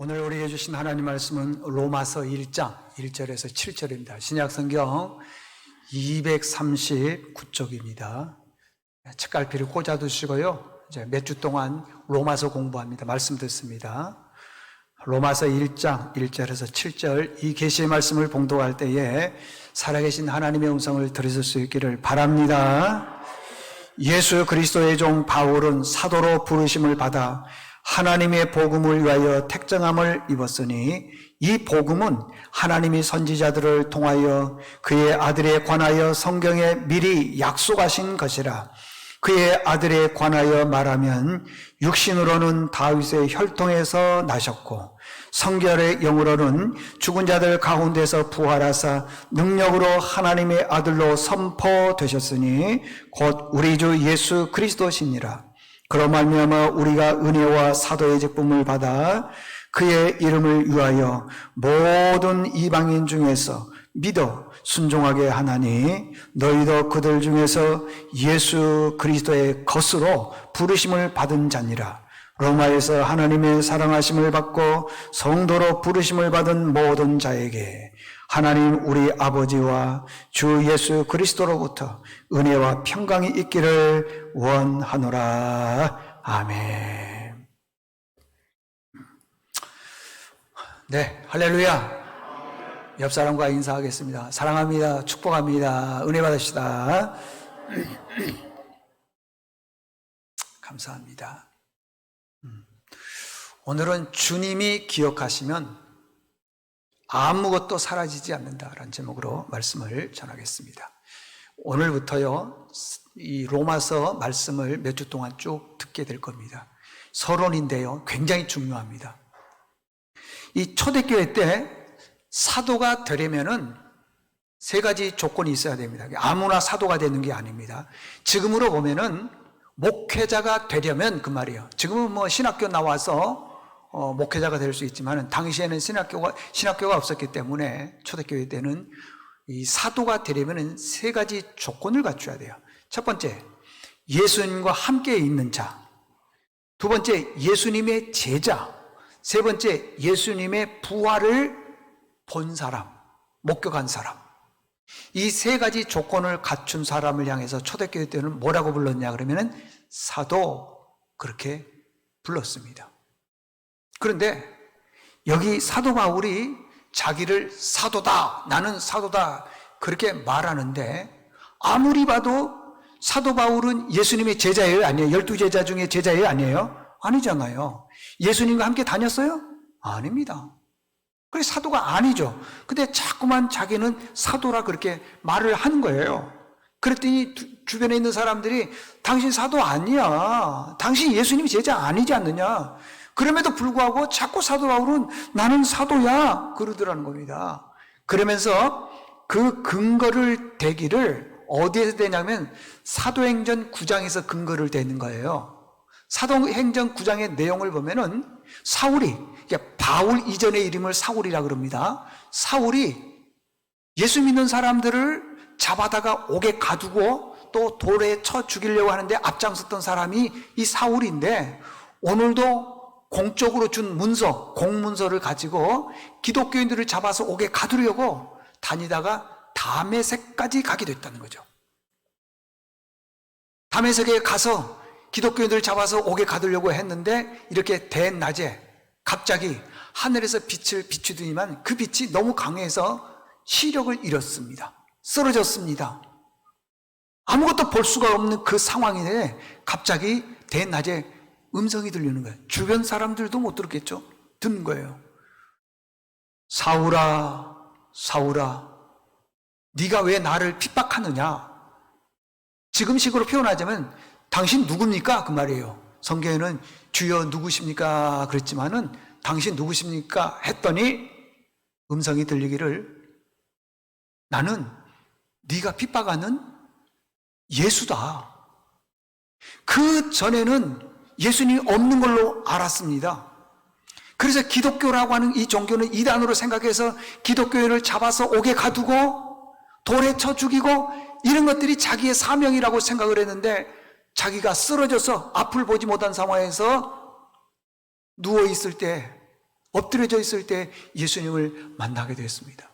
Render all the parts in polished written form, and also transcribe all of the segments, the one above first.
오늘 우리에게 주신 하나님 말씀은 로마서 1장 1절에서 7절입니다. 신약성경 239쪽입니다. 책갈피를 꽂아두시고요. 이제 몇 주 동안 로마서 공부합니다. 말씀 듣습니다. 로마서 1장 1절에서 7절 이 계시의 말씀을 봉독할 때에 살아계신 하나님의 음성을 들으실 수 있기를 바랍니다. 예수 그리스도의 종 바울은 사도로 부르심을 받아 하나님의 복음을 위하여 택정함을 입었으니 이 복음은 하나님이 선지자들을 통하여 그의 아들에 관하여 성경에 미리 약속하신 것이라. 그의 아들에 관하여 말하면 육신으로는 다윗의 혈통에서 나셨고 성결의 영으로는 죽은 자들 가운데서 부활하사 능력으로 하나님의 아들로 선포되셨으니 곧 우리 주 예수 그리스도시니라. 그로 말미암아 우리가 은혜와 사도의 직분을 받아 그의 이름을 위하여 모든 이방인 중에서 믿어 순종하게 하나니 너희도 그들 중에서 예수 그리스도의 것으로 부르심을 받은 자니라. 로마에서 하나님의 사랑하심을 받고 성도로 부르심을 받은 모든 자에게 하나님 우리 아버지와 주 예수 그리스도로부터 은혜와 평강이 있기를 원하노라. 아멘. 네, 할렐루야. 옆 사람과 인사하겠습니다. 사랑합니다. 축복합니다. 은혜 받으시다. 감사합니다. 오늘은 주님이 기억하시면 아무것도 사라지지 않는다라는 제목으로 말씀을 전하겠습니다. 오늘부터요, 이 로마서 말씀을 몇 주 동안 쭉 듣게 될 겁니다. 서론인데요, 굉장히 중요합니다. 이 초대교회 때 사도가 되려면은 세 가지 조건이 있어야 됩니다. 아무나 사도가 되는 게 아닙니다. 지금으로 보면은 목회자가 되려면 그 말이에요. 지금은 뭐 신학교 나와서 목회자가 될 수 있지만 당시에는 신학교가 없었기 때문에 초대교회 때는 이 사도가 되려면 세 가지 조건을 갖춰야 돼요. 첫 번째, 예수님과 함께 있는 자. 두 번째, 예수님의 제자. 세 번째, 예수님의 부활을 본 사람, 목격한 사람. 이 세 가지 조건을 갖춘 사람을 향해서 초대교회 때는 뭐라고 불렀냐 그러면은 사도, 그렇게 불렀습니다. 그런데 여기 사도 바울이 자기를 사도다, 나는 사도다 그렇게 말하는데 아무리 봐도 사도 바울은 예수님의 제자예요? 아니에요? 12제자 중에 제자예요? 아니에요? 아니잖아요. 예수님과 함께 다녔어요? 아닙니다. 그래 사도가 아니죠. 근데 자꾸만 자기는 사도라 그렇게 말을 하는 거예요. 그랬더니 주변에 있는 사람들이 당신 사도 아니야. 당신 예수님 제자 아니지 않느냐. 그럼에도 불구하고 자꾸 사도 바울은 나는 사도야 그러더라는 겁니다. 그러면서 그 근거를 대기를 어디에서 대냐면 사도행전 9장에서 근거를 대는 거예요. 사도행전 9장의 내용을 보면은 사울이, 바울 이전의 이름을 사울이라 그럽니다. 사울이 예수 믿는 사람들을 잡아다가 옥에 가두고 또 돌에 쳐 죽이려고 하는데 앞장섰던 사람이 이 사울인데 오늘도 공적으로 준 문서, 공문서를 가지고 기독교인들을 잡아서 옥에 가두려고 다니다가 다메섹까지 가게 됐다는 거죠. 다메섹에 가서 기독교인들을 잡아서 옥에 가두려고 했는데 이렇게 대낮에 갑자기 하늘에서 빛을 비추더니만 그 빛이 너무 강해서 시력을 잃었습니다. 쓰러졌습니다. 아무것도 볼 수가 없는 그 상황인데 갑자기 대낮에 음성이 들리는 거예요. 주변 사람들도 못 들었겠죠? 듣는 거예요. 사울아, 사울아, 네가 왜 나를 핍박하느냐? 지금식으로 표현하자면 당신 누굽니까? 그 말이에요. 성경에는 주여 누구십니까? 그랬지만은 당신 누구십니까? 했더니 음성이 들리기를 나는 네가 핍박하는 예수다. 그 전에는 예수님이 없는 걸로 알았습니다. 그래서 기독교라고 하는 이 종교는 이단으로 생각해서 기독교인을 잡아서 옥에 가두고 돌에 쳐 죽이고 이런 것들이 자기의 사명이라고 생각을 했는데 자기가 쓰러져서 앞을 보지 못한 상황에서 누워있을 때 엎드려져 있을 때 예수님을 만나게 되었습니다.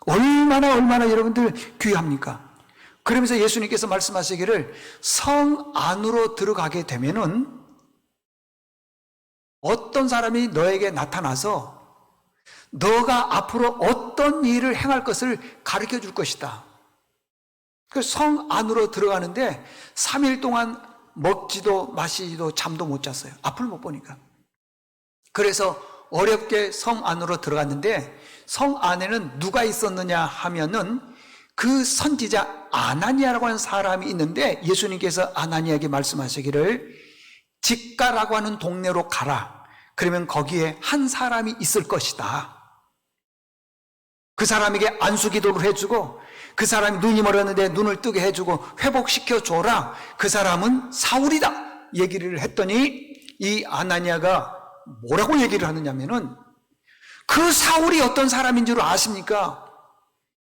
얼마나 여러분들 귀합니까? 그러면서 예수님께서 말씀하시기를 성 안으로 들어가게 되면은 어떤 사람이 너에게 나타나서 너가 앞으로 어떤 일을 행할 것을 가르쳐 줄 것이다. 그 성 안으로 들어가는데 3일 동안 먹지도 마시지도 잠도 못 잤어요. 앞을 못 보니까. 그래서 어렵게 성 안으로 들어갔는데 성 안에는 누가 있었느냐 하면은 그 선지자 아나니아라고 하는 사람이 있는데 예수님께서 아나니아에게 말씀하시기를 직가라고 하는 동네로 가라. 그러면 거기에 한 사람이 있을 것이다. 그 사람에게 안수기도를 해주고 그 사람이 눈이 멀었는데 눈을 뜨게 해주고 회복시켜줘라. 그 사람은 사울이다. 얘기를 했더니 이 아나니아가 뭐라고 얘기를 하느냐면은 그 사울이 어떤 사람인 줄 아십니까?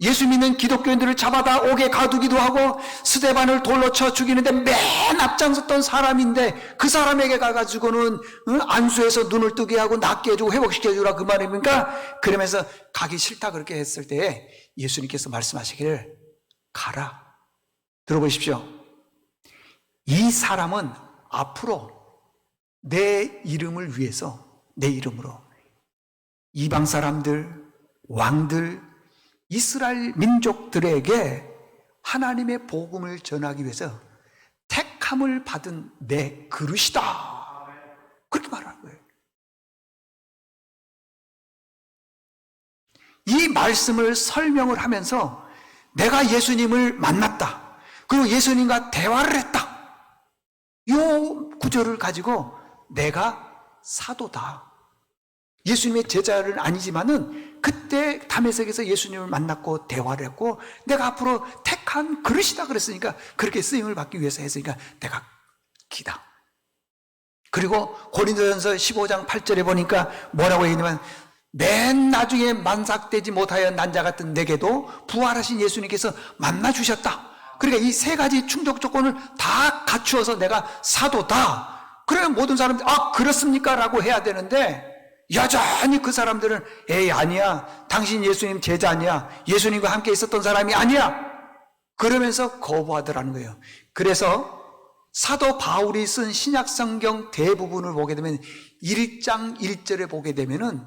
예수 믿는 기독교인들을 잡아다 옥에 가두기도 하고 스데반을 돌로 쳐 죽이는데 맨 앞장섰던 사람인데 그 사람에게 가가지고는 안수해서 눈을 뜨게 하고 낫게 해주고 회복시켜주라 그 말입니까? 그러면서 가기 싫다 그렇게 했을 때 예수님께서 말씀하시기를 가라. 들어보십시오. 이 사람은 앞으로 내 이름을 위해서 내 이름으로 이방 사람들, 왕들, 이스라엘 민족들에게 하나님의 복음을 전하기 위해서 택함을 받은 내 그릇이다. 그렇게 말하는 거예요. 이 말씀을 설명을 하면서 내가 예수님을 만났다. 그리고 예수님과 대화를 했다. 이 구절을 가지고 내가 사도다. 예수님의 제자는 아니지만은 그때 담에색에서 예수님을 만났고 대화를 했고 내가 앞으로 택한 그릇이다 그랬으니까 그렇게 쓰임을 받기 위해서 했으니까 내가 기다. 그리고 고린도전서 15장 8절에 보니까 뭐라고 했냐면 맨 나중에 만삭되지 못하여 난자 같은 내게도 부활하신 예수님께서 만나주셨다. 그러니까 이 세 가지 충족 조건을 다 갖추어서 내가 사도다. 그러면 모든 사람들이 아 그렇습니까? 라고 해야 되는데 여전히 그 사람들은 에이 아니야. 당신 예수님 제자 아니야. 예수님과 함께 있었던 사람이 아니야. 그러면서 거부하더라는 거예요. 그래서 사도 바울이 쓴 신약 성경 대부분을 보게 되면 1장 1절에 보게 되면은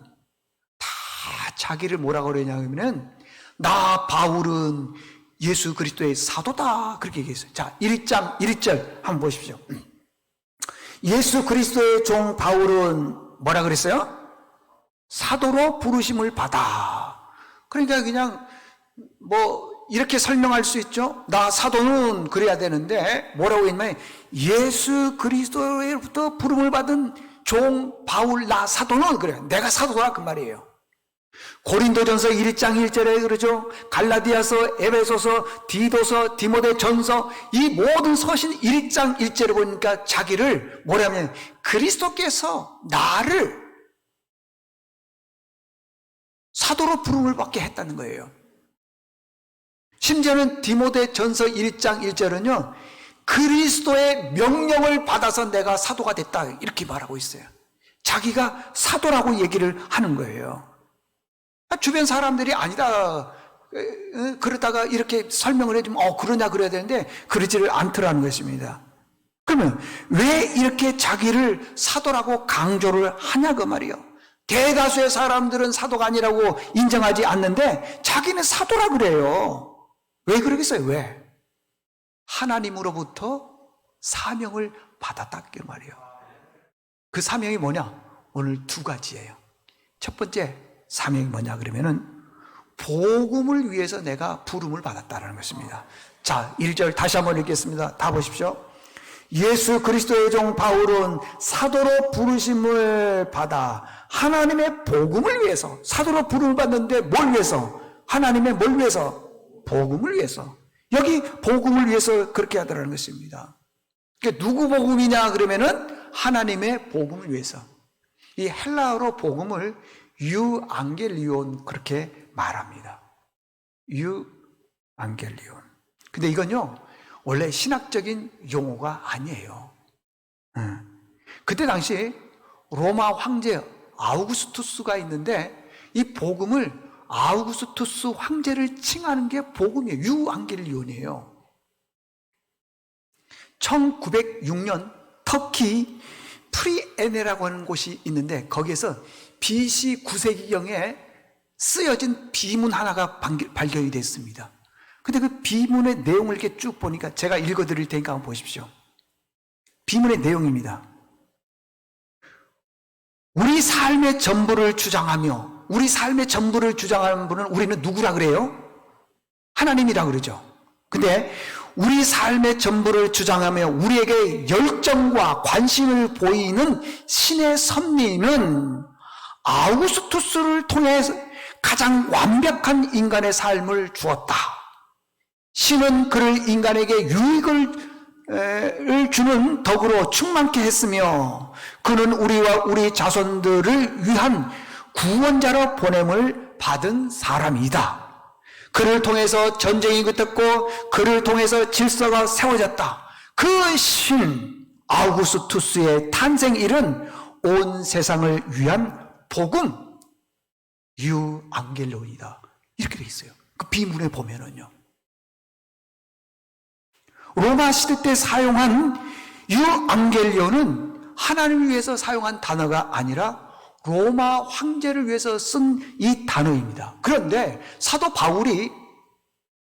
다 자기를 뭐라고 그러냐면은 나 바울은 예수 그리스도의 사도다 그렇게 얘기했어요. 자, 1장 1절 한번 보십시오. 예수 그리스도의 종 바울은 뭐라 그랬어요? 사도로 부르심을 받아. 그러니까 그냥 뭐 이렇게 설명할 수 있죠. 나 사도는 그래야 되는데 뭐라고 했냐면 예수 그리스도로부터 부름을 받은 종 바울 나 사도는 그래. 내가 사도다 그 말이에요. 고린도전서 1장 1절에 그러죠. 갈라디아서, 에베소서, 디도서, 디모데전서 이 모든 서신 1장 1절에 보니까 자기를 뭐냐면 그리스도께서 나를 사도로 부름을 받게 했다는 거예요. 심지어는 디모데전서 1장 1절은요. 그리스도의 명령을 받아서 내가 사도가 됐다 이렇게 말하고 있어요. 자기가 사도라고 얘기를 하는 거예요. 주변 사람들이 아니다 그러다가 이렇게 설명을 해주면 그러냐 그래야 되는데 그러지를 않더라는 것입니다. 그러면 왜 이렇게 자기를 사도라고 강조를 하냐 그 말이에요. 대다수의 사람들은 사도가 아니라고 인정하지 않는데 자기는 사도라 그래요. 왜 그러겠어요? 왜? 하나님으로부터 사명을 받았다 그 말이에요. 그 사명이 뭐냐? 오늘 두 가지예요. 첫 번째 사명이 뭐냐 그러면은 복음을 위해서 내가 부름을 받았다는 것입니다. 자, 1절 다시 한번 읽겠습니다. 다 보십시오. 예수 그리스도의 종 바울은 사도로 부르심을 받아 하나님의 복음을 위해서 사도로 부름을 받는데 뭘 위해서? 하나님의 뭘 위해서? 복음을 위해서. 여기 복음을 위해서 그렇게 하더라는 것입니다. 그러니까 누구 복음이냐 그러면은 하나님의 복음을 위해서. 이 헬라어로 복음을 유앙겔리온 그렇게 말합니다. 유앙겔리온. 근데 이건요 원래 신학적인 용어가 아니에요. 그때 당시 로마 황제 아우구스투스가 있는데 이 복음을 아우구스투스 황제를 칭하는 게 복음이에요. 유앙겔리온이에요. 1906년 터키 프리에네라고 하는 곳이 있는데 거기에서 BC 9세기경에 쓰여진 비문 하나가 발견이 됐습니다. 근데 그 비문의 내용을 이렇게 쭉 보니까 제가 읽어드릴 테니까 한번 보십시오. 비문의 내용입니다. 우리 삶의 전부를 주장하며, 우리 삶의 전부를 주장하는 분은 우리는 누구라 그래요? 하나님이라 그러죠. 근데 우리 삶의 전부를 주장하며 우리에게 열정과 관심을 보이는 신의 섭리는 아우구스투스를 통해서 가장 완벽한 인간의 삶을 주었다. 신은 그를 인간에게 유익을 주는 덕으로 충만케 했으며 그는 우리와 우리 자손들을 위한 구원자로 보냄을 받은 사람이다. 그를 통해서 전쟁이 끝났고 그를 통해서 질서가 세워졌다. 그 신 아우구스투스의 탄생일은 온 세상을 위한 복음 유앙겔리온이다. 이렇게 돼 있어요. 그 비문에 보면은요. 로마 시대 때 사용한 유앙겔리온은 하나님을 위해서 사용한 단어가 아니라 로마 황제를 위해서 쓴 이 단어입니다. 그런데 사도 바울이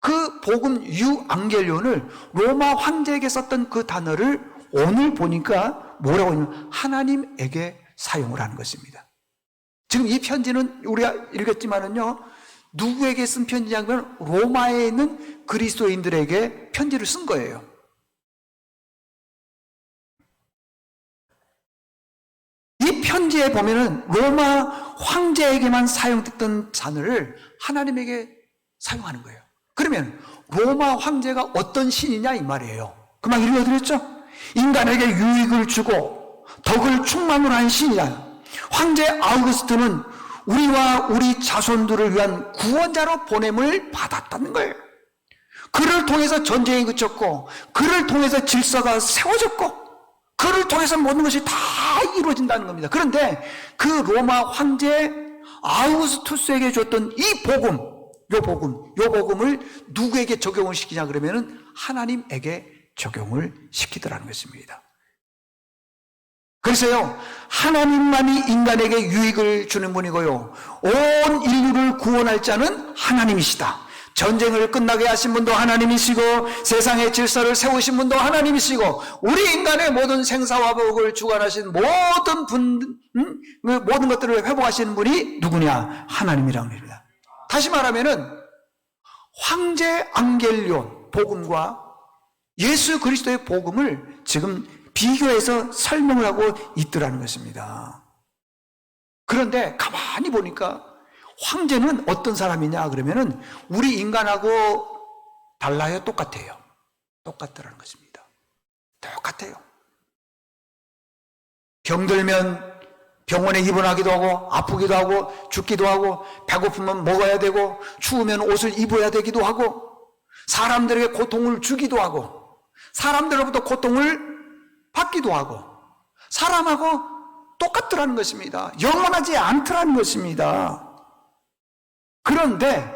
그 복음 유앙겔리온을 로마 황제에게 썼던 그 단어를 오늘 보니까 뭐라고 하냐면 하나님에게 사용을 하는 것입니다. 지금 이 편지는 우리가 읽었지만은요, 누구에게 쓴 편지냐면 로마에 있는 그리스도인들에게 편지를 쓴 거예요. 이 편지에 보면은 로마 황제에게만 사용됐던 단어를 하나님에게 사용하는 거예요. 그러면 로마 황제가 어떤 신이냐 이 말이에요. 금방 읽어드렸죠? 인간에게 유익을 주고 덕을 충만으로 한 신이다. 황제 아우구스트는 우리와 우리 자손들을 위한 구원자로 보냄을 받았다는 거예요. 그를 통해서 전쟁이 그쳤고 그를 통해서 질서가 세워졌고 그를 통해서 모든 것이 다 이루어진다는 겁니다. 그런데 그 로마 황제 아우구스투스에게 줬던 이 복음, 요 복음을 누구에게 적용을 시키냐 그러면은 하나님에게 적용을 시키더라는 것입니다. 그래서요, 하나님만이 인간에게 유익을 주는 분이고요, 온 인류를 구원할 자는 하나님이시다. 전쟁을 끝나게 하신 분도 하나님이시고 세상의 질서를 세우신 분도 하나님이시고 우리 인간의 모든 생사화복을 주관하신 모든 것들을 회복하시는 분이 누구냐? 하나님이라고 합니다. 다시 말하면은 황제 앙겔리온 복음과 예수 그리스도의 복음을 지금 비교해서 설명을 하고 있더라는 것입니다. 그런데 가만히 보니까 황제는 어떤 사람이냐 그러면은 우리 인간하고 달라요? 똑같아요? 똑같더라는 것입니다. 똑같아요. 병들면 병원에 입원하기도 하고 아프기도 하고 죽기도 하고 배고프면 먹어야 되고 추우면 옷을 입어야 되기도 하고 사람들에게 고통을 주기도 하고 사람들로부터 고통을 받기도 하고 사람하고 똑같더라는 것입니다. 영원하지 않더라는 것입니다. 그런데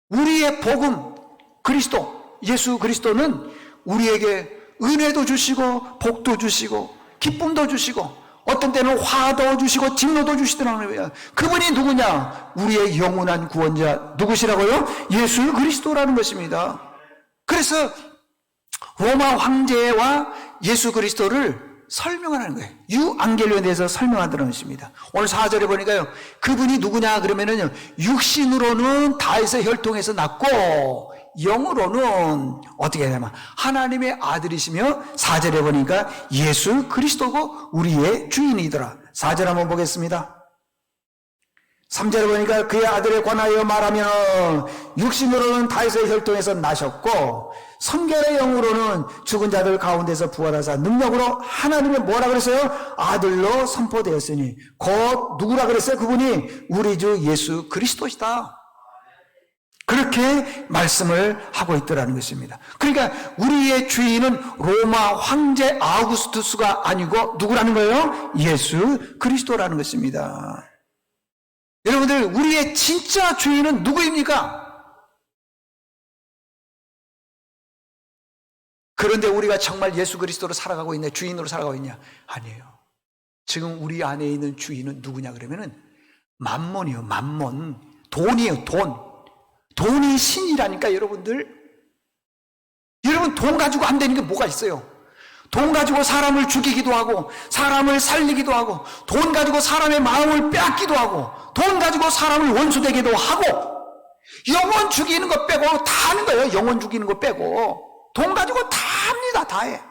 우리의 복음 그리스도 예수 그리스도는 우리에게 은혜도 주시고 복도 주시고 기쁨도 주시고 어떤 때는 화도 주시고 진노도 주시더라는 거예요. 그분이 누구냐? 우리의 영원한 구원자 누구시라고요? 예수 그리스도라는 것입니다. 그래서 로마 황제와 예수 그리스도를 설명하는 거예요. 유앙겔리온에 대해서 설명하더라는 것입니다. 오늘 4절에 보니까요, 그분이 누구냐 그러면은요, 육신으로는 다윗의 혈통에서 났고 영으로는 어떻게 하냐면 하나님의 아들이시며 4절에 보니까 예수 그리스도고 우리의 주인이더라. 4절 한번 보겠습니다. 3절에 보니까 그의 아들에 관하여 말하면 육신으로는 다윗의 혈통에서 나셨고 성결의 영으로는 죽은 자들 가운데서 부활하사 능력으로 하나님의 뭐라 그랬어요? 아들로 선포되었으니 곧 누구라 그랬어요? 그분이 우리 주 예수 그리스도시다. 그렇게 말씀을 하고 있더라는 것입니다. 그러니까 우리의 주인은 로마 황제 아우구스투스가 아니고 누구라는 거예요? 예수 그리스도라는 것입니다. 여러분들, 우리의 진짜 주인은 누구입니까? 그런데 우리가 정말 예수 그리스도로 살아가고 있냐, 주인으로 살아가고 있냐? 아니에요. 지금 우리 안에 있는 주인은 누구냐 그러면은 만몬이요, 만몬. 돈이에요, 돈. 돈이 신이라니까, 여러분들. 여러분, 돈 가지고 안 되는 게 뭐가 있어요? 돈 가지고 사람을 죽이기도 하고, 사람을 살리기도 하고, 돈 가지고 사람의 마음을 빼앗기도 하고, 돈 가지고 사람을 원수되기도 하고, 영혼 죽이는 거 빼고 다 하는 거예요. 영혼 죽이는 거 빼고. 돈 가지고 다 합니다. 다 해.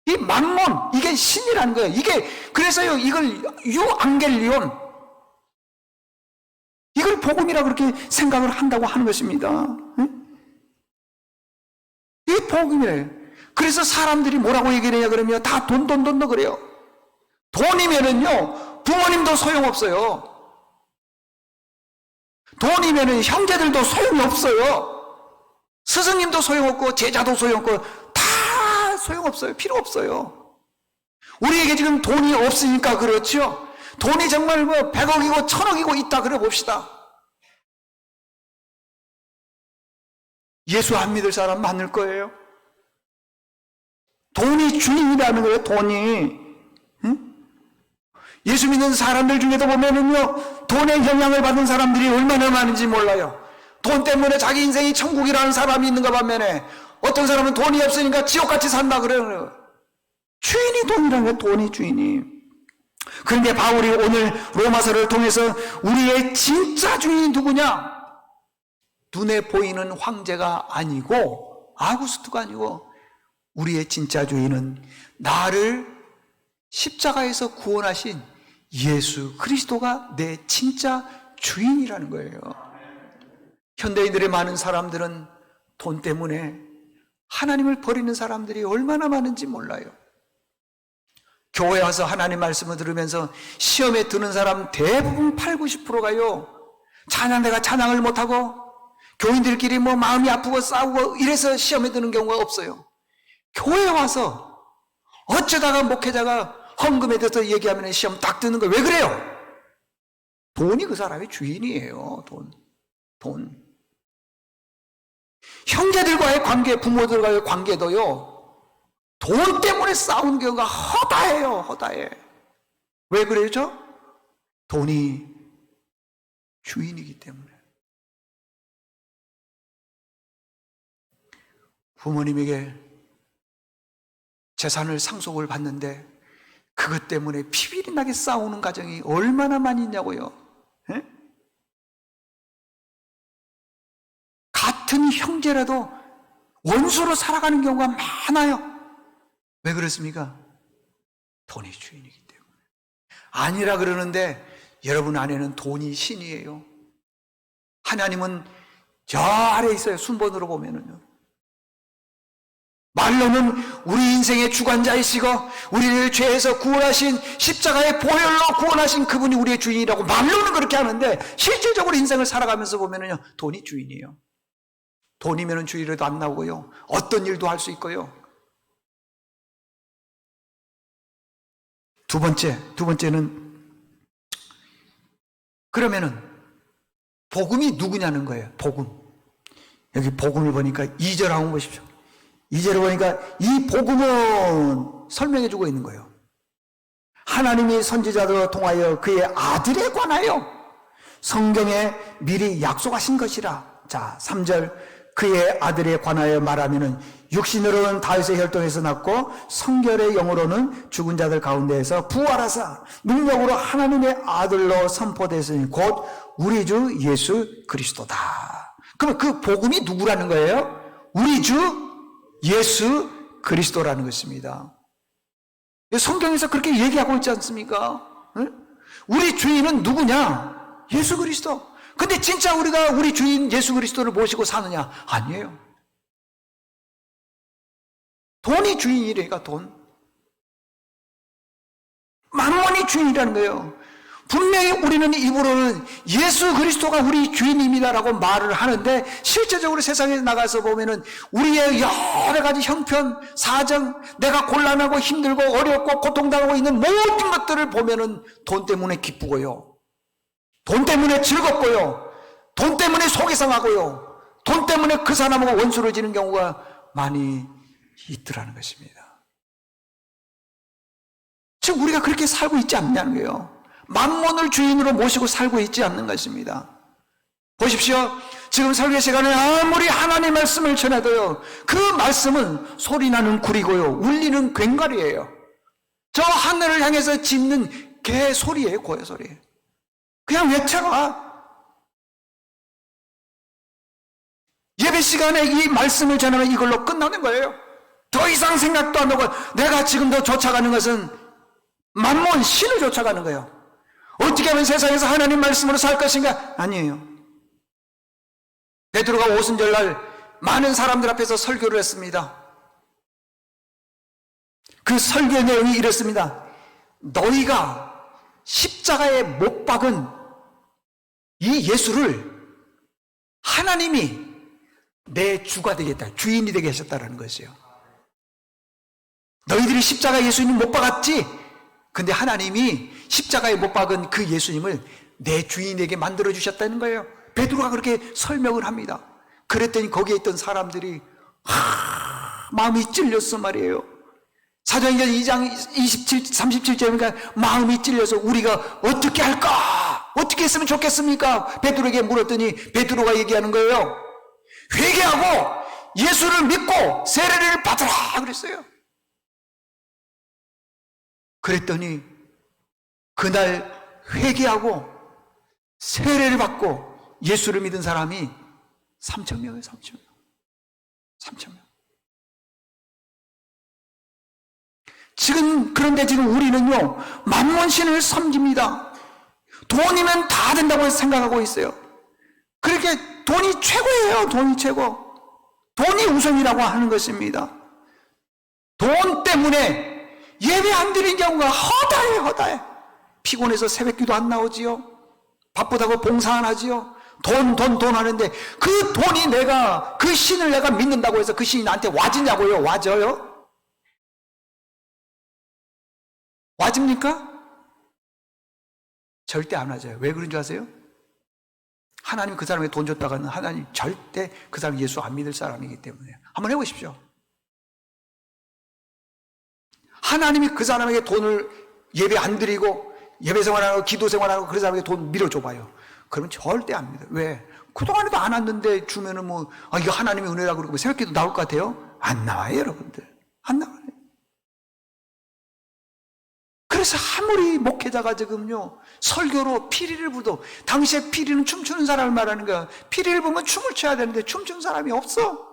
이 만몬, 이게 신이라는 거예요. 그래서요, 이걸 유앙겔리온, 이걸 복음이라 그렇게 생각을 한다고 하는 것입니다. 응? 이게 복음이래요. 그래서 사람들이 뭐라고 얘기를 해요? 그러면 다 돈 그래요. 돈이면은요, 부모님도 소용없어요. 돈이면은 형제들도 소용이 없어요. 스승님도 소용없고, 제자도 소용없고, 다 소용없어요. 필요 없어요. 우리에게 지금 돈이 없으니까 그렇죠. 돈이 정말 100억이고 1000억이고 있다 그래 봅시다. 예수 안 믿을 사람 많을 거예요. 돈이 주인이라는 거예요. 돈이. 응? 예수 믿는 사람들 중에도 보면은요, 돈의 영향을 받은 사람들이 얼마나 많은지 몰라요. 돈 때문에 자기 인생이 천국이라는 사람이 있는가 반면에 어떤 사람은 돈이 없으니까 지옥같이 산다 그래요. 주인이 돈이라는 거예요. 돈이 주인이. 그런데 바울이 오늘 로마서를 통해서 우리의 진짜 주인이 누구냐? 눈에 보이는 황제가 아니고, 아구스투가 아니고, 우리의 진짜 주인은 나를 십자가에서 구원하신 예수 그리스도가 내 진짜 주인이라는 거예요. 현대인들의 많은 사람들은 돈 때문에 하나님을 버리는 사람들이 얼마나 많은지 몰라요. 교회 와서 하나님 말씀을 들으면서 시험에 드는 사람 대부분 80~90%가요. 찬양대가 찬양을 못하고, 교인들끼리 마음이 아프고 싸우고 이래서 시험에 드는 경우가 없어요. 교회 와서 어쩌다가 목회자가 헌금에 대해서 얘기하면 시험 딱 드는 거예요. 왜 그래요? 돈이 그 사람의 주인이에요. 돈. 형제들과의 관계, 부모들과의 관계도요, 돈 때문에 싸우는 경우가 허다해요. 허다해. 왜 그러죠? 돈이 주인이기 때문에. 부모님에게 재산을 상속을 받는데 그것 때문에 피비린 나게 싸우는 가정이 얼마나 많이 있냐고요. 에? 같은 형제라도 원수로 살아가는 경우가 많아요. 왜 그렇습니까? 돈이 주인이기 때문에. 아니라 그러는데 여러분 안에는 돈이 신이에요. 하나님은 저 아래에 있어요. 순번으로 보면은요. 말로는 우리 인생의 주관자이시고 우리를 죄에서 구원하신, 십자가의 보혈로 구원하신 그분이 우리의 주인이라고 말로는 그렇게 하는데, 실질적으로 인생을 살아가면서 보면은요, 돈이 주인이에요. 돈이면은 주일에도 안 나오고요, 어떤 일도 할 수 있고요. 두 번째는 그러면은 복음이 누구냐는 거예요. 복음. 여기 복음을 보니까 2절 한번 보십시오. 2절을 보니까 이 복음은 설명해 주고 있는 거예요. 하나님이 선지자들과 통하여 그의 아들에 관하여 성경에 미리 약속하신 것이라. 자, 3절, 그의 아들에 관하여 말하면은 육신으로는 다윗의 혈통에서 났고 성결의 영으로는 죽은 자들 가운데에서 부활하사 능력으로 하나님의 아들로 선포되었으니 곧 우리 주 예수 그리스도다. 그럼 그 복음이 누구라는 거예요? 우리 주 예수 그리스도라는 것입니다. 성경에서 그렇게 얘기하고 있지 않습니까? 우리 주인은 누구냐? 예수 그리스도. 근데 진짜 우리가 우리 주인 예수 그리스도를 모시고 사느냐? 아니에요. 돈이 주인이래가 돈. 만원이 주인이라는 거예요. 분명히 우리는 입으로는 예수 그리스도가 우리 주인입니다라고 말을 하는데 실제적으로 세상에 나가서 보면은 우리의 여러 가지 형편, 사정, 내가 곤란하고 힘들고 어렵고 고통당하고 있는 모든 것들을 보면은 돈 때문에 기쁘고요, 돈 때문에 즐겁고요, 돈 때문에 속이 상하고요, 돈 때문에 그 사람하고 원수를 지는 경우가 많이 있더라는 것입니다. 지금 우리가 그렇게 살고 있지 않냐는 거예요. 만몬을 주인으로 모시고 살고 있지 않는 것입니다. 보십시오. 지금 설교 시간에 아무리 하나님의 말씀을 전해도요, 그 말씀은 소리나는 구리고요, 울리는 괭과리예요. 저 하늘을 향해서 짖는 개 소리예요. 고의 소리예요. 그냥 외쳐라. 예배 시간에 이 말씀을 전하면 이걸로 끝나는 거예요. 더 이상 생각도 안 하고 내가 지금도 쫓아가는 것은 만몬 신을 쫓아가는 거예요. 어떻게 하면 세상에서 하나님 말씀으로 살 것인가? 아니에요. 베드로가 오순절날 많은 사람들 앞에서 설교를 했습니다. 그 설교 내용이 이렇습니다. 너희가 십자가에 못 박은 이 예수를 하나님이 내 주가 되겠다, 주인이 되게 하셨다는 것이에요. 너희들이 십자가에 예수님 못 박았지? 근데 하나님이 십자가에 못 박은 그 예수님을 내 주인에게 만들어 주셨다는 거예요. 베드로가 그렇게 설명을 합니다. 그랬더니 거기에 있던 사람들이 마음이 찔렸어 말이에요. 사도행전 2장 37절이니까 마음이 찔려서 우리가 어떻게 할까? 어떻게 했으면 좋겠습니까? 베드로에게 물었더니 베드로가 얘기하는 거예요. 회개하고 예수를 믿고 세례를 받으라 그랬어요. 그랬더니 그날 회개하고 세례를 받고 예수를 믿은 사람이 3,000명이에요. 3,000명. 3,000명. 그런데 지금 우리는요, 만몬신을 섬깁니다. 돈이면 다 된다고 생각하고 있어요. 그렇게 돈이 최고예요. 돈이 최고. 돈이 우선이라고 하는 것입니다. 돈 때문에 예배 안 드린 경우가 허다해. 피곤해서 새벽기도 안 나오지요. 바쁘다고 봉사 안 하지요. 돈 하는데 그 돈이 그 신을 내가 믿는다고 해서 그 신이 나한테 와지냐고요? 와져요? 와집니까? 절대 안 와져요. 왜 그런 줄 아세요? 하나님 그 사람에게 돈 줬다가는 하나님 절대 그 사람 예수 안 믿을 사람이기 때문에. 한번 해보십시오. 하나님이 그 사람에게 돈을 예배 안 드리고 예배 생활하고 기도 생활하고 그 사람에게 돈 밀어줘봐요. 그러면 절대 안 믿어요. 왜? 그동안에도 안 왔는데 주면은 이거 하나님의 은혜라고 그러고 새벽기도 나올 것 같아요? 안 나와요, 여러분들. 안 나와요. 그래서 아무리 목회자가 지금요, 설교로 피리를 부도, 당시에 피리는 춤추는 사람을 말하는 거야. 피리를 보면 춤을 춰야 되는데 춤추는 사람이 없어.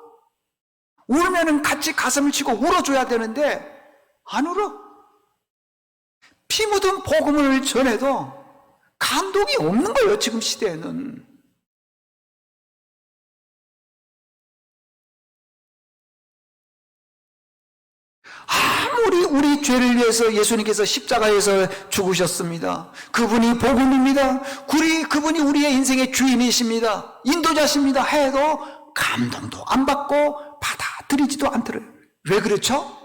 울면은 같이 가슴을 치고 울어줘야 되는데 안 울어. 피 묻은 복음을 전해도 감동이 없는 거예요, 지금 시대에는. 아무리 우리 죄를 위해서 예수님께서 십자가에서 죽으셨습니다. 그분이 복음입니다. 그분이 우리의 인생의 주인이십니다. 인도자십니다. 해도 감동도 안 받고 받아들이지도 않더래요. 왜 그렇죠?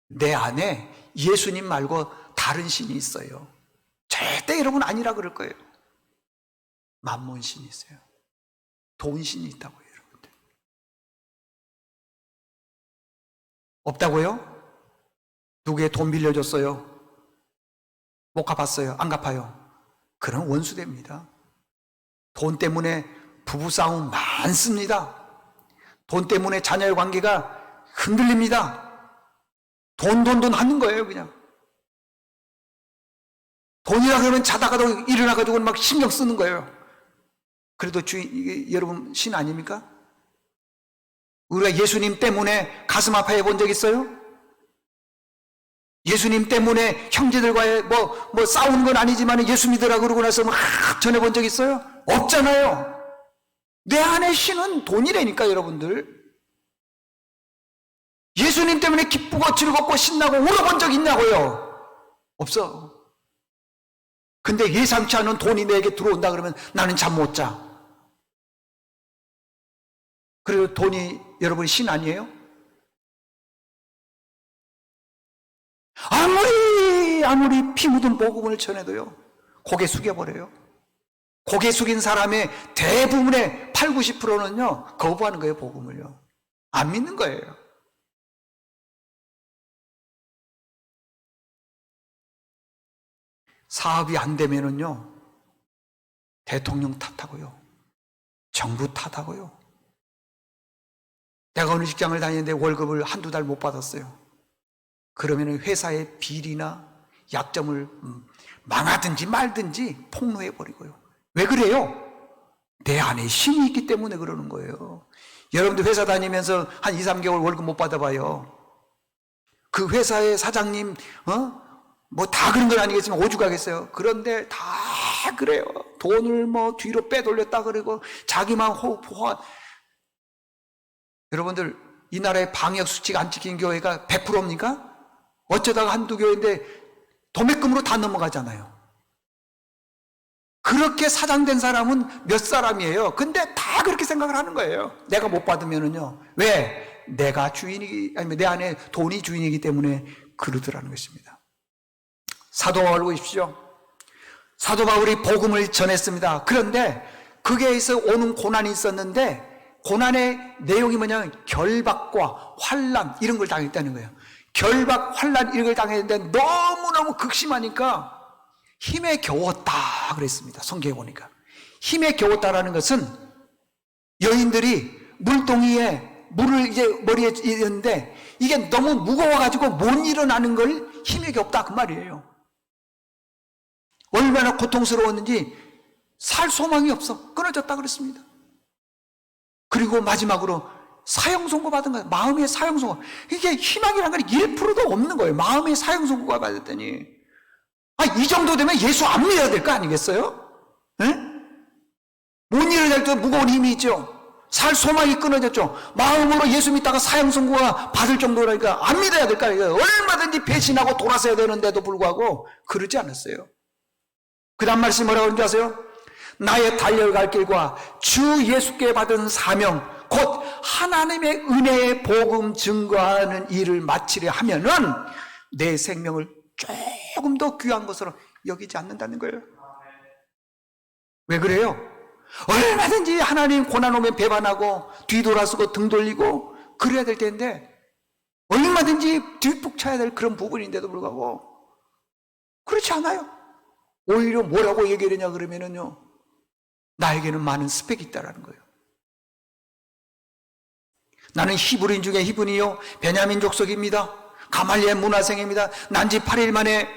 내 안에 예수님 말고 다른 신이 있어요. 절대 여러분 아니라 그럴 거예요. 만몬신이 있어요. 돈신이 있다고요, 여러분들. 없다고요? 누구의 돈 빌려줬어요? 못 갚았어요? 안 갚아요? 그런 원수됩니다. 돈 때문에 부부싸움 많습니다. 돈 때문에 자녀의 관계가 흔들립니다. 돈 하는 거예요, 그냥. 돈이라 그러면 자다가도 일어나가지고 막 신경 쓰는 거예요. 그래도 이게 여러분 신 아닙니까? 우리가 예수님 때문에 가슴 아파해 본 적 있어요? 예수님 때문에 형제들과의 싸우는 건 아니지만 예수 믿으라 그러고 나서 막 전해본 적 있어요? 없잖아요. 내 안에 신은 돈이라니까, 여러분들. 예수님 때문에 기쁘고 즐겁고 신나고 울어본 적 있냐고요? 없어. 근데 예상치 않은 돈이 내게 들어온다 그러면 나는 잠 못 자. 그리고 돈이 여러분 신 아니에요? 아무리 피 묻은 복음을 전해도요, 고개 숙여버려요. 고개 숙인 사람의 대부분의 8, 90%는요 거부하는 거예요. 복음을요, 안 믿는 거예요. 사업이 안 되면은요 대통령 탓하고요, 정부 탓하고요. 내가 어느 직장을 다니는데 월급을 한두 달 못 받았어요. 그러면 회사의 비리나 약점을 망하든지 말든지 폭로해버리고요. 왜 그래요? 내 안에 신이 있기 때문에 그러는 거예요. 여러분들 회사 다니면서 한 2, 3개월 월급 못 받아봐요. 그 회사의 사장님 뭐 다 그런 건 아니겠지만 오죽하겠어요. 그런데 다 그래요. 돈을 뭐 뒤로 빼돌렸다 그러고 자기만 호환. 여러분들 이 나라의 방역 수칙 안 지킨 교회가 100%입니까? 어쩌다가 한두 교회인데 도매금으로 다 넘어가잖아요. 그렇게 사장된 사람은 몇 사람이에요. 근데 다 그렇게 생각을 하는 거예요. 내가 못 받으면은요. 왜? 내가 주인이기, 아니면 내 안에 돈이 주인이기 때문에 그러더라는 것입니다. 사도 바울 보십시오. 사도 바울이 복음을 전했습니다. 그런데 거기에서 오는 고난이 있었는데 고난의 내용이 뭐냐면 결박과 환난 이런 걸 당했다는 거예요. 결박, 환난 이런 걸 당했는데 너무너무 극심하니까 힘에 겨웠다 그랬습니다. 성경에 보니까 힘에 겨웠다라는 것은 여인들이 물동이에 물을 이제 머리에 있는데 이게 너무 무거워가지고 못 일어나는 걸 힘에 겨웠다 그 말이에요. 얼마나 고통스러웠는지 살 소망이 없어 끊어졌다 그랬습니다. 그리고 마지막으로 사형선고 받은 거예요. 마음의 사형선고. 이게 희망이라는 건 1%도 없는 거예요. 마음의 사형선고가 받았더니 이 정도 되면 예수 안 믿어야 될 거 아니겠어요? 네? 못 일어날 때 무거운 힘이 있죠. 살 소망이 끊어졌죠. 마음으로 예수 믿다가 사형선고가 받을 정도라니까 안 믿어야 될 거 아니에요. 얼마든지 배신하고 돌아서야 되는데도 불구하고 그러지 않았어요. 그 다음 말씀이 뭐라고 하는지 아세요? 나의 달려갈 길과 주 예수께 받은 사명 곧 하나님의 은혜의 복음 증거하는 일을 마치려 하면은 내 생명을 조금 더 귀한 것으로 여기지 않는다는 거예요. 왜 그래요? 얼마든지 하나님 고난 오면 배반하고 뒤돌아서고 등 돌리고 그래야 될 텐데 얼마든지 뒷북 쳐야 될 그런 부분인데도 불구하고 그렇지 않아요. 오히려 뭐라고 얘기를 하냐 그러면은요, 나에게는 많은 스펙이 있다라는 거예요. 나는 히브리인 중에 히브리요 베냐민 족속입니다. 가말리엘 문화생입니다. 난지 8일 만에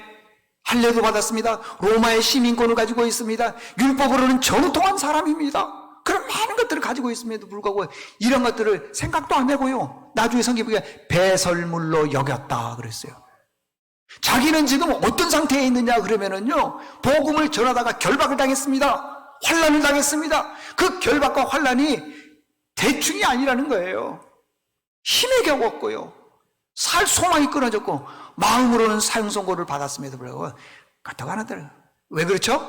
할례도 받았습니다. 로마의 시민권을 가지고 있습니다. 율법으로는 정통한 사람입니다. 그런 많은 것들을 가지고 있음에도 불구하고 이런 것들을 생각도 안 해고요, 나중에 성경에 보니까 배설물로 여겼다 그랬어요. 자기는 지금 어떤 상태에 있느냐 그러면은요, 복음을 전하다가 결박을 당했습니다. 환난을 당했습니다. 그 결박과 환난이 대충이 아니라는 거예요. 힘에 겨웠고요, 살 소망이 끊어졌고 마음으로는 사형선고를 받았음에도 불구하고 갖다가 안 하더라고요. 왜 그렇죠?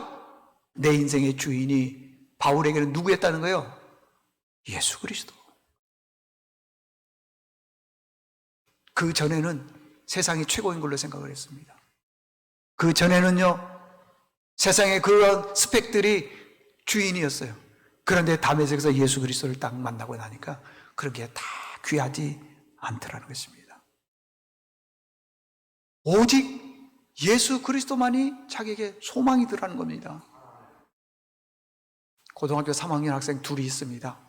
내 인생의 주인이 바울에게는 누구였다는 거예요? 예수 그리스도. 그 전에는 세상이 최고인 걸로 생각을 했습니다. 그 전에는요, 세상의 그런 스펙들이 주인이었어요. 그런데 다메섹에서 예수 그리스도를 딱 만나고 나니까 그런 게 다 귀하지 않더라는 것입니다. 오직 예수 그리스도만이 자기에게 소망이더라는 겁니다. 고등학교 3학년 학생 둘이 있습니다.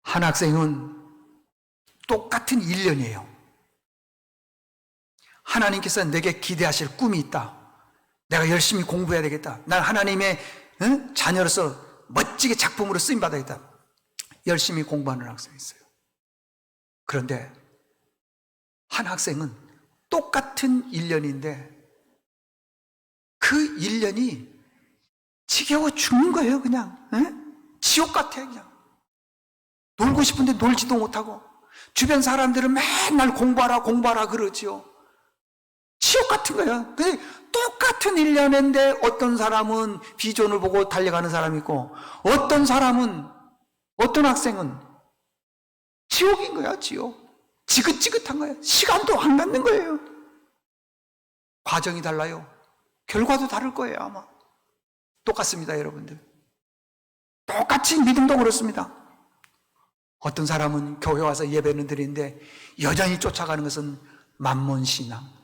한 학생은 똑같은 1년이에요. 하나님께서 내게 기대하실 꿈이 있다. 내가 열심히 공부해야 되겠다. 난 하나님의 자녀로서 멋지게 작품으로 쓰임받아야겠다. 열심히 공부하는 학생이 있어요. 그런데 한 학생은 똑같은 1년인데 그 1년이 지겨워 죽는 거예요. 그냥 지옥 같아. 그냥 놀고 싶은데 놀지도 못하고 주변 사람들은 맨날 공부하라 그러지요. 지옥 같은 거야. 근데 똑같은 1년인데 어떤 사람은 비전을 보고 달려가는 사람이 있고 어떤 사람은, 어떤 학생은 지옥인 거야, 지옥. 지긋지긋한 거야. 시간도 안 갖는 거예요. 과정이 달라요. 결과도 다를 거예요, 아마. 똑같습니다, 여러분들. 똑같이 믿음도 그렇습니다. 어떤 사람은 교회 와서 예배는 드리는데 여전히 쫓아가는 것은 만몬신앙.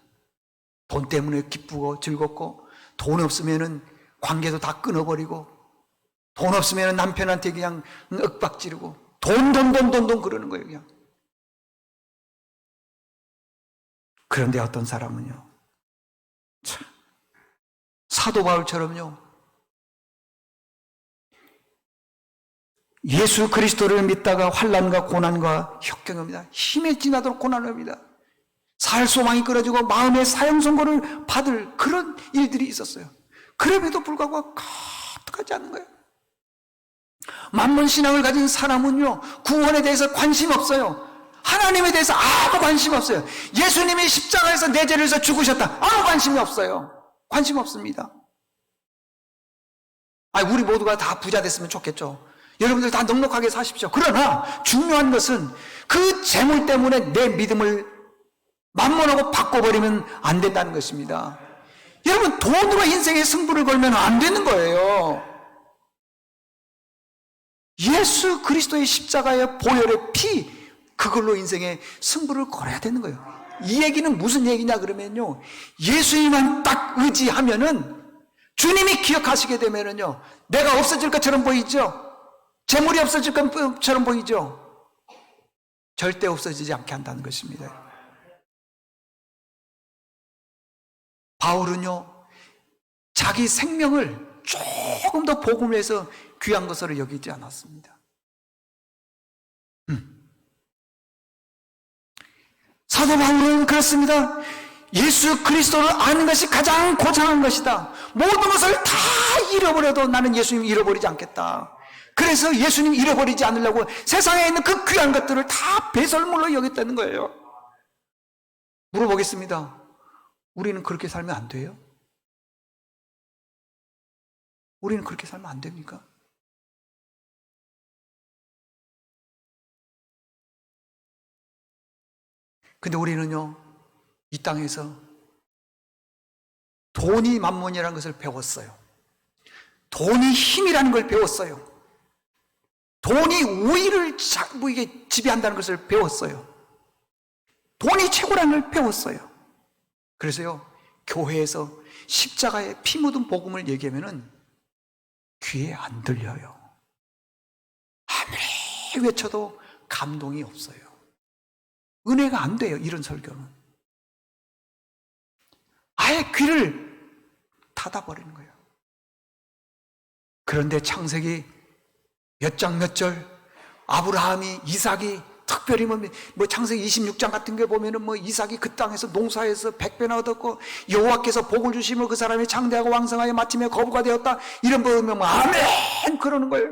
돈 때문에 기쁘고 즐겁고, 돈 없으면은 관계도 다 끊어버리고, 돈 없으면 남편한테 그냥 윽박지르고, 돈 그러는 거예요, 그냥. 그런데 어떤 사람은요, 참, 사도 바울처럼요, 예수 그리스도를 믿다가 환난과 고난과 역경입니다. 힘에 지나도록 고난을 합니다. 살 소망이 끊어지고 마음의 사형 선고를 받을 그런 일들이 있었어요. 그럼에도 불구하고 거듭하지 않는 거예요. 만몬신앙을 가진 사람은요, 구원에 대해서 관심 없어요. 하나님에 대해서 아무 관심 없어요. 예수님이 십자가에서 내 죄를 위해서 죽으셨다, 아무 관심이 없어요. 관심 없습니다. 우리 모두가 다 부자 됐으면 좋겠죠. 여러분들 다 넉넉하게 사십시오. 그러나 중요한 것은 그 재물 때문에 내 믿음을 만몬하고 바꿔버리면 안 된다는 것입니다. 여러분, 돈으로 인생의 승부를 걸면 안 되는 거예요. 예수 그리스도의 십자가의 보혈의 피, 그걸로 인생의 승부를 걸어야 되는 거예요. 이 얘기는 무슨 얘기냐 그러면요, 예수님만 딱 의지하면은, 주님이 기억하시게 되면은요, 내가 없어질 것처럼 보이죠? 재물이 없어질 것처럼 보이죠? 절대 없어지지 않게 한다는 것입니다. 바울은요, 자기 생명을 조금 더 복음을 위해서 귀한 것으로 여기지 않았습니다. 사도 바울은 그렇습니다. 예수 그리스도를 아는 것이 가장 고상한 것이다. 모든 것을 다 잃어버려도 나는 예수님 잃어버리지 않겠다. 그래서 예수님 잃어버리지 않으려고 세상에 있는 그 귀한 것들을 다 배설물로 여겼다는 거예요. 물어보겠습니다. 우리는 그렇게 살면 안 돼요? 우리는 그렇게 살면 안 됩니까? 근데 우리는요, 이 땅에서 돈이 만몬이라는 것을 배웠어요. 돈이 힘이라는 걸 배웠어요. 돈이 우위를 이게 지배한다는 것을 배웠어요. 돈이 최고라는 걸 배웠어요. 그래서요, 교회에서 십자가의 피 묻은 복음을 얘기하면은 귀에 안 들려요. 아무리 외쳐도 감동이 없어요. 은혜가 안 돼요, 이런 설교는. 아예 귀를 닫아버리는 거예요. 그런데 창세기 몇 장 몇 절, 아브라함이, 이삭이, 특별히 창세기 26장 같은 게 보면은 이삭이 그 땅에서 농사해서 100배나 얻었고, 여호와께서 복을 주심으로 그 사람이 장대하고 왕성하여 마침에 거부가 되었다, 이런 거 보면 아멘! 그러는 거예요.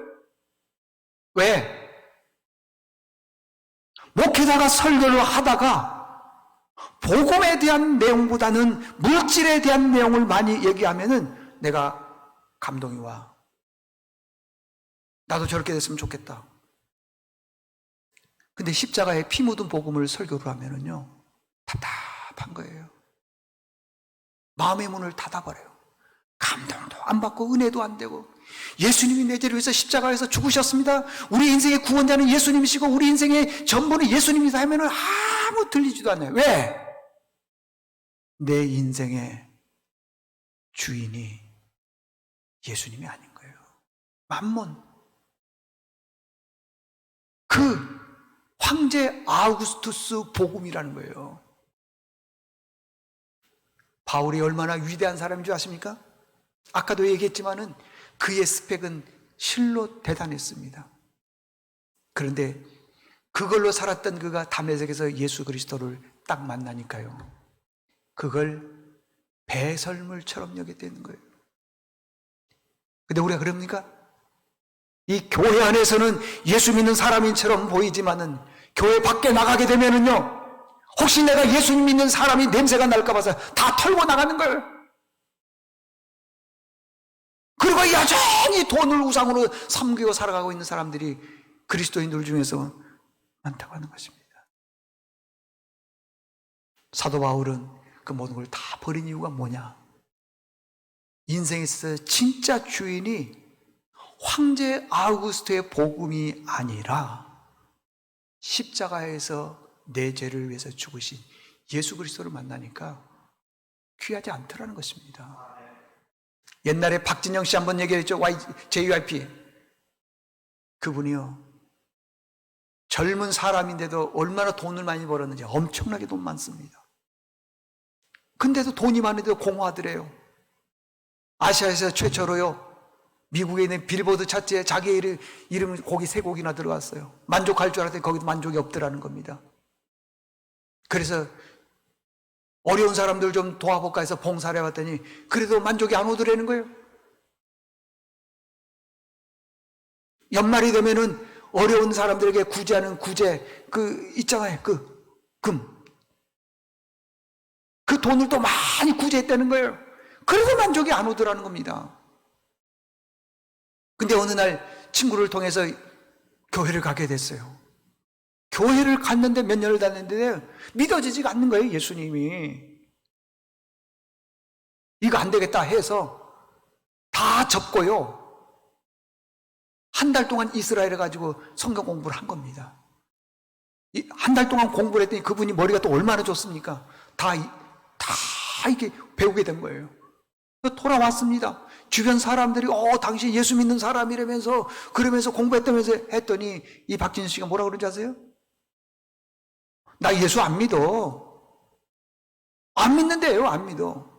왜? 목회자가 설교를 하다가 복음에 대한 내용보다는 물질에 대한 내용을 많이 얘기하면은 내가 감동이 와. 나도 저렇게 됐으면 좋겠다. 근데 십자가에 피 묻은 복음을 설교를 하면은요, 답답한 거예요. 마음의 문을 닫아버려요. 감동도 안 받고 은혜도 안 되고, 예수님이 내 죄를 위해서 십자가에서 죽으셨습니다, 우리 인생의 구원자는 예수님이시고 우리 인생의 전부는 예수님이다 하면은 아무 들리지도 않아요. 왜? 내 인생의 주인이 예수님이 아닌 거예요. 만몬. 그 황제 아우구스투스 복음이라는 거예요. 바울이 얼마나 위대한 사람인 줄 아십니까? 아까도 얘기했지만은 그의 스펙은 실로 대단했습니다. 그런데 그걸로 살았던 그가 다메섹에서 예수 그리스도를 딱 만나니까요, 그걸 배설물처럼 여겼다는 거예요. 근데 우리가 그럽니까? 이 교회 안에서는 예수 믿는 사람인처럼 보이지만은 교회 밖에 나가게 되면은요, 혹시 내가 예수님 믿는 사람이 냄새가 날까 봐서 다 털고 나가는 거예요. 그리고 여전히 돈을 우상으로 섬기고 살아가고 있는 사람들이 그리스도인들 중에서 많다고 하는 것입니다. 사도 바울은 그 모든 걸 다 버린 이유가 뭐냐? 인생에 있어서 진짜 주인이 황제 아우구스토의 복음이 아니라 십자가에서 내 죄를 위해서 죽으신 예수 그리스도를 만나니까 귀하지 않더라는 것입니다. 옛날에 박진영 씨 한번 얘기했죠. JYP. 그분이요, 젊은 사람인데도 얼마나 돈을 많이 벌었는지 엄청나게 돈 많습니다. 근데도 돈이 많은데도 공허하더래요. 아시아에서 최초로요, 미국에 있는 빌보드 차트에 자기 이름 곡이 3곡이나 들어갔어요. 만족할 줄 알았더니 거기도 만족이 없더라는 겁니다. 그래서 어려운 사람들 좀 도와볼까 해서 봉사를 해봤더니 그래도 만족이 안 오더라는 거예요. 연말이 되면은 어려운 사람들에게 구제하는 구제, 있잖아요. 그 돈을 또 많이 구제했다는 거예요. 그래서 만족이 안 오더라는 겁니다. 근데 어느 날 친구를 통해서 교회를 가게 됐어요. 교회를 갔는데 몇 년을 다녔는데 믿어지지가 않는 거예요, 예수님이. 이거 안 되겠다 해서 다 접고요, 한 달 동안 이스라엘에 가지고 성경 공부를 한 겁니다. 한 달 동안 공부를 했더니 그분이 머리가 또 얼마나 좋습니까? 다 이렇게 배우게 된 거예요. 돌아왔습니다. 주변 사람들이 당신 예수 믿는 사람이라면서 그러면서 공부했다면서 했더니 이 박진수 씨가 뭐라 그러는지 아세요? 나 예수 안 믿어. 안 믿는데요, 안 믿어.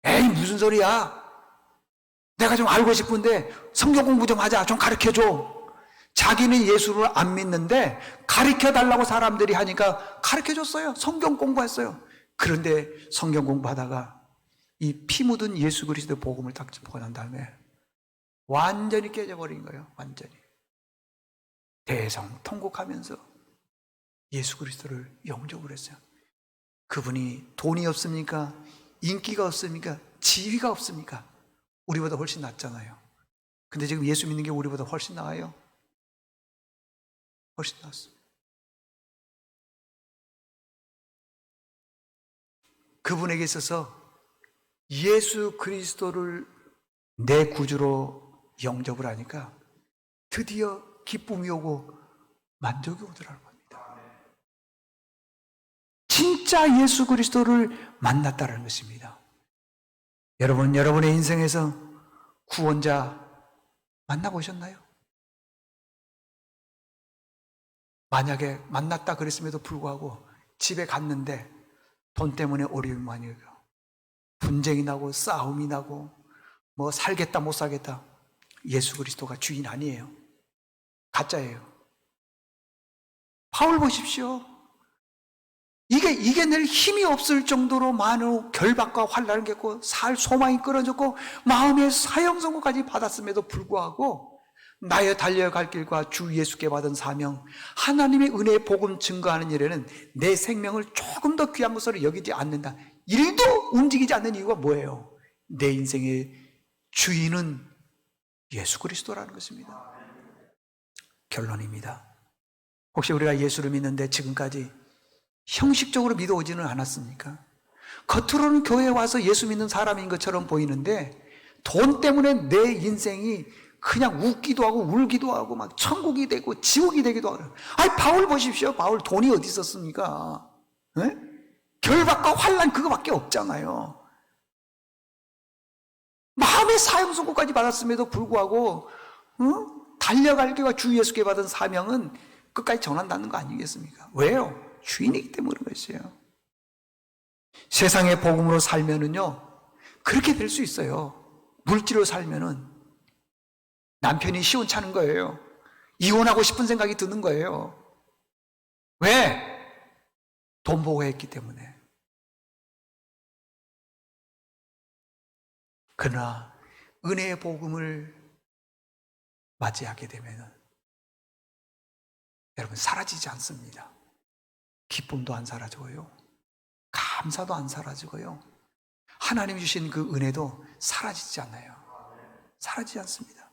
에이, 무슨 소리야. 내가 좀 알고 싶은데 성경 공부 좀 하자. 좀 가르쳐줘. 자기는 예수를 안 믿는데 가르쳐달라고 사람들이 하니까 가르쳐줬어요. 성경 공부했어요. 그런데 성경 공부하다가 이 피 묻은 예수 그리스도 복음을 딱 보고 난 다음에 완전히 깨져버린 거예요. 완전히. 대성통곡하면서 예수 그리스도를 영접을 했어요. 그분이 돈이 없습니까? 인기가 없습니까? 지위가 없습니까? 우리보다 훨씬 낫잖아요. 근데 지금 예수 믿는 게 우리보다 훨씬 나아요. 훨씬 나았습니다. 그분에게 있어서 예수 그리스도를 내 구주로 영접을 하니까 드디어 기쁨이 오고 만족이 오더라는 겁니다. 진짜 예수 그리스도를 만났다는 것입니다. 여러분, 여러분의 인생에서 구원자 만나보셨나요? 만약에 만났다 그랬음에도 불구하고 집에 갔는데 돈 때문에 어려움이 많이 오고 분쟁이 나고 싸움이 나고 뭐 살겠다 못 살겠다. 예수 그리스도가 주인 아니에요. 가짜예요. 바울 보십시오. 이게 늘 힘이 없을 정도로 많은 결박과 환난을 겪고 살 소망이 끊어졌고 마음의 사형선고까지 받았음에도 불구하고 나의 달려갈 길과 주 예수께 받은 사명, 하나님의 은혜의 복음 증거하는 일에는 내 생명을 조금 더 귀한 것으로 여기지 않는다. 일도 움직이지 않는 이유가 뭐예요? 내 인생의 주인은 예수 그리스도라는 것입니다. 결론입니다. 혹시 우리가 예수를 믿는데 지금까지 형식적으로 믿어오지는 않았습니까? 겉으로는 교회에 와서 예수 믿는 사람인 것처럼 보이는데 돈 때문에 내 인생이 그냥 웃기도 하고 울기도 하고 막 천국이 되고 지옥이 되기도 하고. 바울 보십시오. 바울 돈이 어디 있었습니까? 네? 결박과 환난 그거밖에 없잖아요. 마음의 사형선고까지 받았음에도 불구하고 달려갈 길과 주 예수께 받은 사명은 끝까지 전한다는 거 아니겠습니까? 왜요? 주인이기 때문에 그런 것이에요. 세상의 복음으로 살면은요, 그렇게 될 수 있어요. 물질로 살면은 남편이 시원찮은 거예요. 이혼하고 싶은 생각이 드는 거예요. 왜? 돈 보고 했기 때문에. 그러나 은혜의 복음을 맞이하게 되면 여러분, 사라지지 않습니다. 기쁨도 안 사라져요. 감사도 안 사라지고요. 하나님 주신 그 은혜도 사라지지 않아요. 사라지지 않습니다.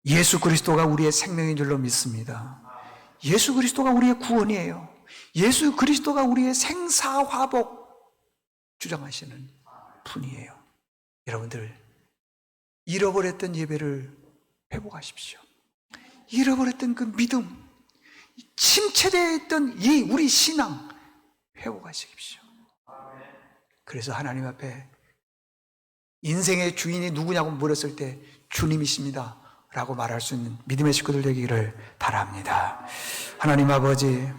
예수 그리스도가 우리의 생명인 줄로 믿습니다. 예수 그리스도가 우리의 구원이에요. 예수 그리스도가 우리의 생사화복 주장하시는 분이에요. 여러분들, 잃어버렸던 예배를 회복하십시오. 잃어버렸던 그 믿음, 침체되어 있던 우리 신앙 회복하십시오. 그래서 하나님 앞에 인생의 주인이 누구냐고 물었을 때 주님이십니다 라고 말할 수 있는 믿음의 식구들 되기를 바랍니다. 하나님 아버지,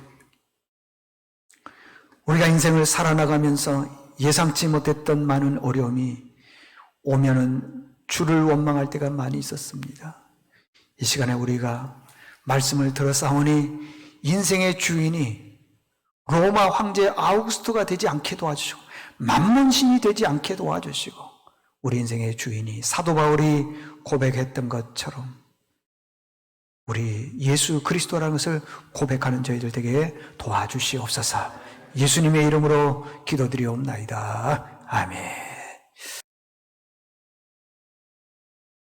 우리가 인생을 살아나가면서 예상치 못했던 많은 어려움이 오면은 주를 원망할 때가 많이 있었습니다. 이 시간에 우리가 말씀을 들었사오니 인생의 주인이 로마 황제 아우구스토가 되지 않게 도와주시고 만몬신이 되지 않게 도와주시고 우리 인생의 주인이 사도 바울이 고백했던 것처럼 우리 예수 그리스도라는 것을 고백하는 저희들 되게 도와주시옵소서. 예수님의 이름으로 기도드리옵나이다. 아멘.